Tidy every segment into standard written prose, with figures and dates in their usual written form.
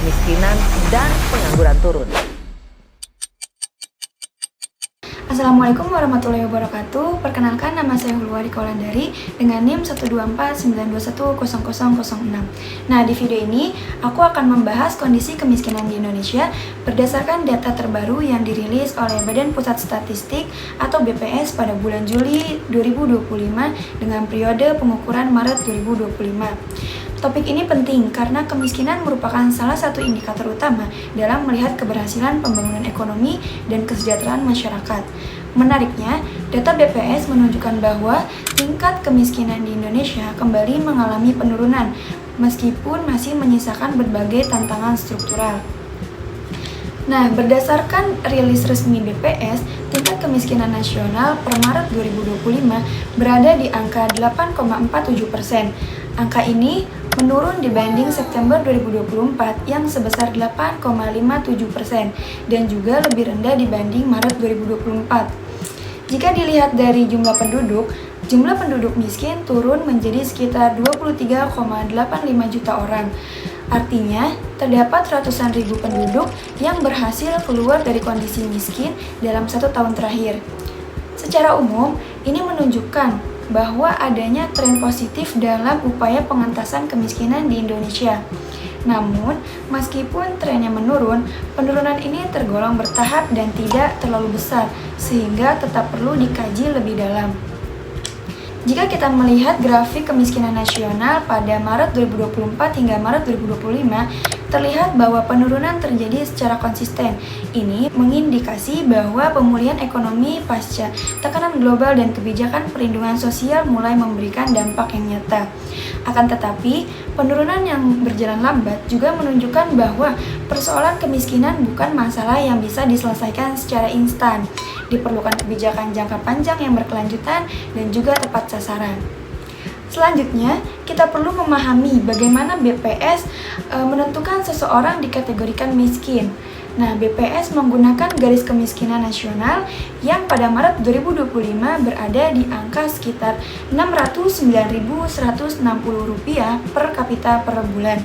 kemiskinan dan pengangguran turun. Assalamualaikum warahmatullahi wabarakatuh. Perkenalkan, nama saya Hulwari Kaulandari dengan NIM 12492100006. Nah, di video ini aku akan membahas kondisi kemiskinan di Indonesia berdasarkan data terbaru yang dirilis oleh Badan Pusat Statistik atau BPS pada bulan Juli 2025 dengan periode pengukuran Maret 2025. Topik ini penting karena kemiskinan merupakan salah satu indikator utama dalam melihat keberhasilan pembangunan ekonomi dan kesejahteraan masyarakat. Menariknya, data BPS menunjukkan bahwa tingkat kemiskinan di Indonesia kembali mengalami penurunan meskipun masih menyisakan berbagai tantangan struktural. Nah, berdasarkan rilis resmi BPS, tingkat kemiskinan nasional per Maret 2025 berada di angka 8,47%. Angka ini menurun dibanding September 2024 yang sebesar 8,57% dan juga lebih rendah dibanding Maret 2024. Jika dilihat dari jumlah penduduk miskin turun menjadi sekitar 23,85 juta orang. Artinya, terdapat ratusan ribu penduduk yang berhasil keluar dari kondisi miskin dalam 1 tahun terakhir. Secara umum, ini menunjukkan bahwa adanya tren positif dalam upaya pengentasan kemiskinan di Indonesia. Namun, meskipun trennya menurun, penurunan ini tergolong bertahap dan tidak terlalu besar, sehingga tetap perlu dikaji lebih dalam. Jika kita melihat grafik kemiskinan nasional pada Maret 2024 hingga Maret 2025, terlihat bahwa penurunan terjadi secara konsisten. Ini mengindikasi bahwa pemulihan ekonomi pasca tekanan global dan kebijakan perlindungan sosial mulai memberikan dampak yang nyata. Akan tetapi, penurunan yang berjalan lambat juga menunjukkan bahwa persoalan kemiskinan bukan masalah yang bisa diselesaikan secara instan. Diperlukan kebijakan jangka panjang yang berkelanjutan dan juga tepat sasaran. Selanjutnya, kita perlu memahami bagaimana BPS menentukan seseorang dikategorikan miskin. Nah, BPS menggunakan garis kemiskinan nasional yang pada Maret 2025 berada di angka sekitar Rp609.160 per kapita per bulan.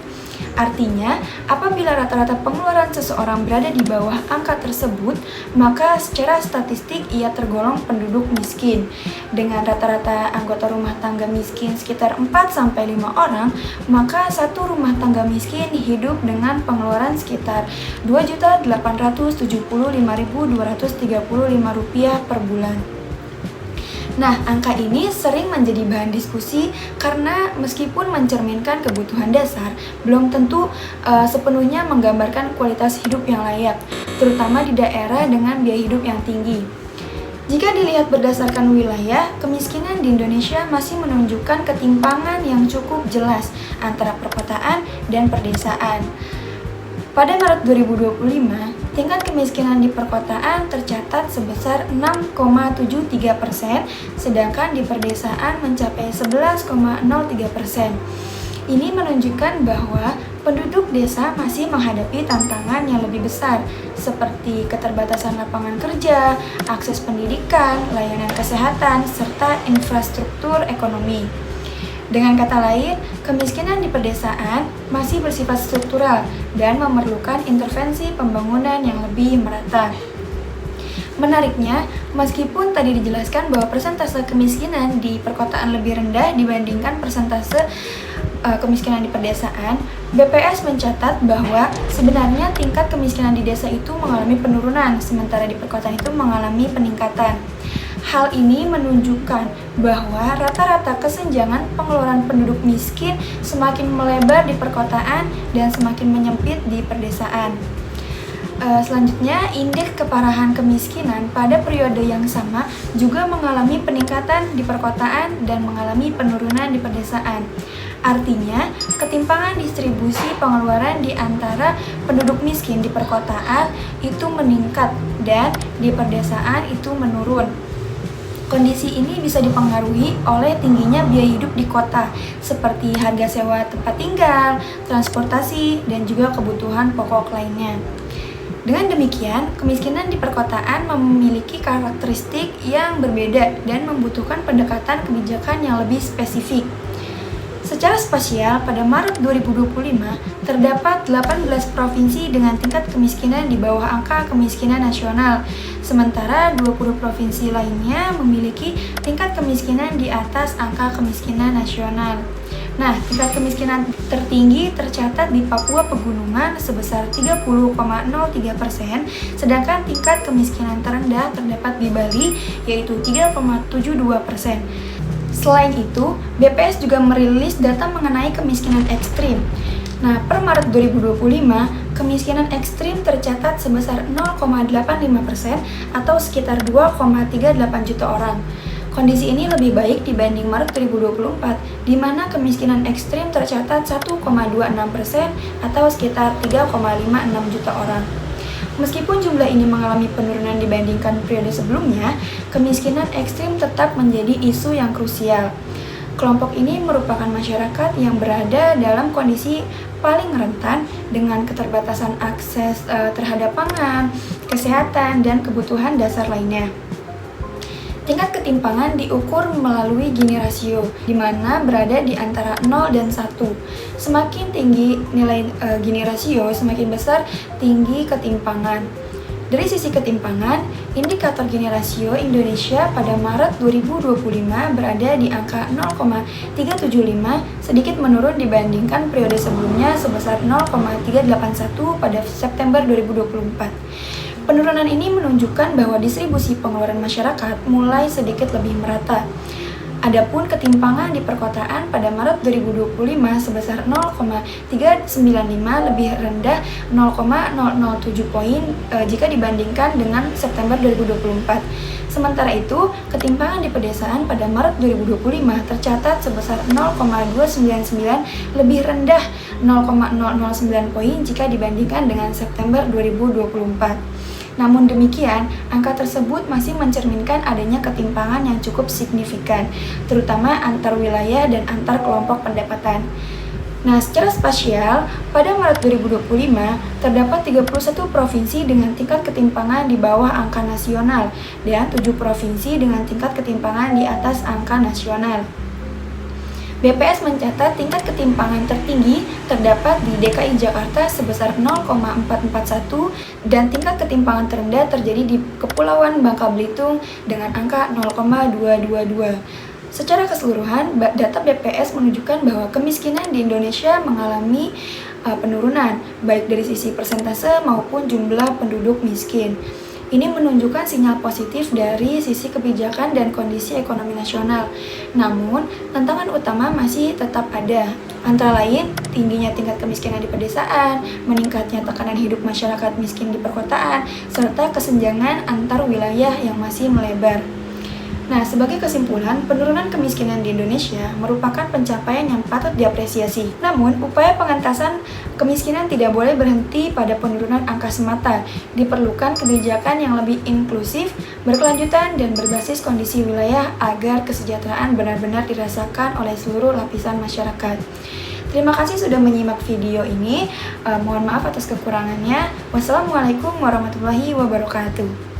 Artinya, apabila rata-rata pengeluaran seseorang berada di bawah angka tersebut, maka secara statistik ia tergolong penduduk miskin. Dengan rata-rata anggota rumah tangga miskin sekitar 4-5 orang, maka satu rumah tangga miskin hidup dengan pengeluaran sekitar Rp2.875.235 per bulan. Nah, angka ini sering menjadi bahan diskusi karena meskipun mencerminkan kebutuhan dasar, belum tentu sepenuhnya menggambarkan kualitas hidup yang layak, terutama di daerah dengan biaya hidup yang tinggi. Jika dilihat berdasarkan wilayah, kemiskinan di Indonesia masih menunjukkan ketimpangan yang cukup jelas antara perkotaan dan perdesaan. Pada Maret 2025, tingkat kemiskinan di perkotaan tercatat sebesar 6,73%, sedangkan di perdesaan mencapai 11,03%. Ini menunjukkan bahwa penduduk desa masih menghadapi tantangan yang lebih besar, seperti keterbatasan lapangan kerja, akses pendidikan, layanan kesehatan, serta infrastruktur ekonomi. Dengan kata lain, kemiskinan di pedesaan masih bersifat struktural dan memerlukan intervensi pembangunan yang lebih merata. Menariknya, meskipun tadi dijelaskan bahwa persentase kemiskinan di perkotaan lebih rendah dibandingkan persentase kemiskinan di pedesaan, BPS mencatat bahwa sebenarnya tingkat kemiskinan di desa itu mengalami penurunan, sementara di perkotaan itu mengalami peningkatan. Hal ini menunjukkan bahwa rata-rata kesenjangan pengeluaran penduduk miskin semakin melebar di perkotaan dan semakin menyempit di perdesaan. Selanjutnya, indeks keparahan kemiskinan pada periode yang sama juga mengalami peningkatan di perkotaan dan mengalami penurunan di perdesaan. Artinya, ketimpangan distribusi pengeluaran di antara penduduk miskin di perkotaan itu meningkat dan di perdesaan itu menurun. Kondisi ini bisa dipengaruhi oleh tingginya biaya hidup di kota, seperti harga sewa tempat tinggal, transportasi, dan juga kebutuhan pokok lainnya. Dengan demikian, kemiskinan di perkotaan memiliki karakteristik yang berbeda dan membutuhkan pendekatan kebijakan yang lebih spesifik. Secara spasial, pada Maret 2025, terdapat 18 provinsi dengan tingkat kemiskinan di bawah angka kemiskinan nasional, sementara 20 provinsi lainnya memiliki tingkat kemiskinan di atas angka kemiskinan nasional. Nah, tingkat kemiskinan tertinggi tercatat di Papua Pegunungan sebesar 30,03%, sedangkan tingkat kemiskinan terendah terdapat di Bali, yaitu 3,72%. Selain itu, BPS juga merilis data mengenai kemiskinan ekstrim. Nah, per Maret 2025, kemiskinan ekstrim tercatat sebesar 0,85% atau sekitar 2,38 juta orang. Kondisi ini lebih baik dibanding Maret 2024, di mana kemiskinan ekstrim tercatat 1,26% atau sekitar 3,56 juta orang. Meskipun jumlah ini mengalami penurunan dibandingkan periode sebelumnya, kemiskinan ekstrim tetap menjadi isu yang krusial. Kelompok ini merupakan masyarakat yang berada dalam kondisi paling rentan dengan keterbatasan akses terhadap pangan, kesehatan, dan kebutuhan dasar lainnya. Tingkat ketimpangan diukur melalui Gini rasio, di mana berada di antara 0 dan 1. Semakin tinggi nilai Gini rasio, semakin besar tinggi ketimpangan. Dari sisi ketimpangan, indikator Gini rasio Indonesia pada Maret 2025 berada di angka 0,375, sedikit menurun dibandingkan periode sebelumnya sebesar 0,381 pada September 2024. Penurunan ini menunjukkan bahwa distribusi pengeluaran masyarakat mulai sedikit lebih merata. Adapun ketimpangan di perkotaan pada Maret 2025 sebesar 0,395 lebih rendah 0,007 poin jika dibandingkan dengan September 2024. Sementara itu, ketimpangan di pedesaan pada Maret 2025 tercatat sebesar 0,299 lebih rendah 0,009 poin jika dibandingkan dengan September 2024. Namun demikian, angka tersebut masih mencerminkan adanya ketimpangan yang cukup signifikan, terutama antar wilayah dan antar kelompok pendapatan. Nah, secara spasial, pada Maret 2025, terdapat 31 provinsi dengan tingkat ketimpangan di bawah angka nasional dan 7 provinsi dengan tingkat ketimpangan di atas angka nasional. BPS mencatat tingkat ketimpangan tertinggi terdapat di DKI Jakarta sebesar 0,441 dan tingkat ketimpangan terendah terjadi di Kepulauan Bangka Belitung dengan angka 0,222. Secara keseluruhan, data BPS menunjukkan bahwa kemiskinan di Indonesia mengalami penurunan, baik dari sisi persentase maupun jumlah penduduk miskin. Ini menunjukkan sinyal positif dari sisi kebijakan dan kondisi ekonomi nasional. Namun, tantangan utama masih tetap ada. Antara lain, tingginya tingkat kemiskinan di pedesaan, meningkatnya tekanan hidup masyarakat miskin di perkotaan, serta kesenjangan antar wilayah yang masih melebar. Nah, sebagai kesimpulan, penurunan kemiskinan di Indonesia merupakan pencapaian yang patut diapresiasi. Namun, upaya pengentasan kemiskinan tidak boleh berhenti pada penurunan angka semata. Diperlukan kebijakan yang lebih inklusif, berkelanjutan, dan berbasis kondisi wilayah agar kesejahteraan benar-benar dirasakan oleh seluruh lapisan masyarakat. Terima kasih sudah menyimak video ini. Mohon maaf atas kekurangannya. Wassalamualaikum warahmatullahi wabarakatuh.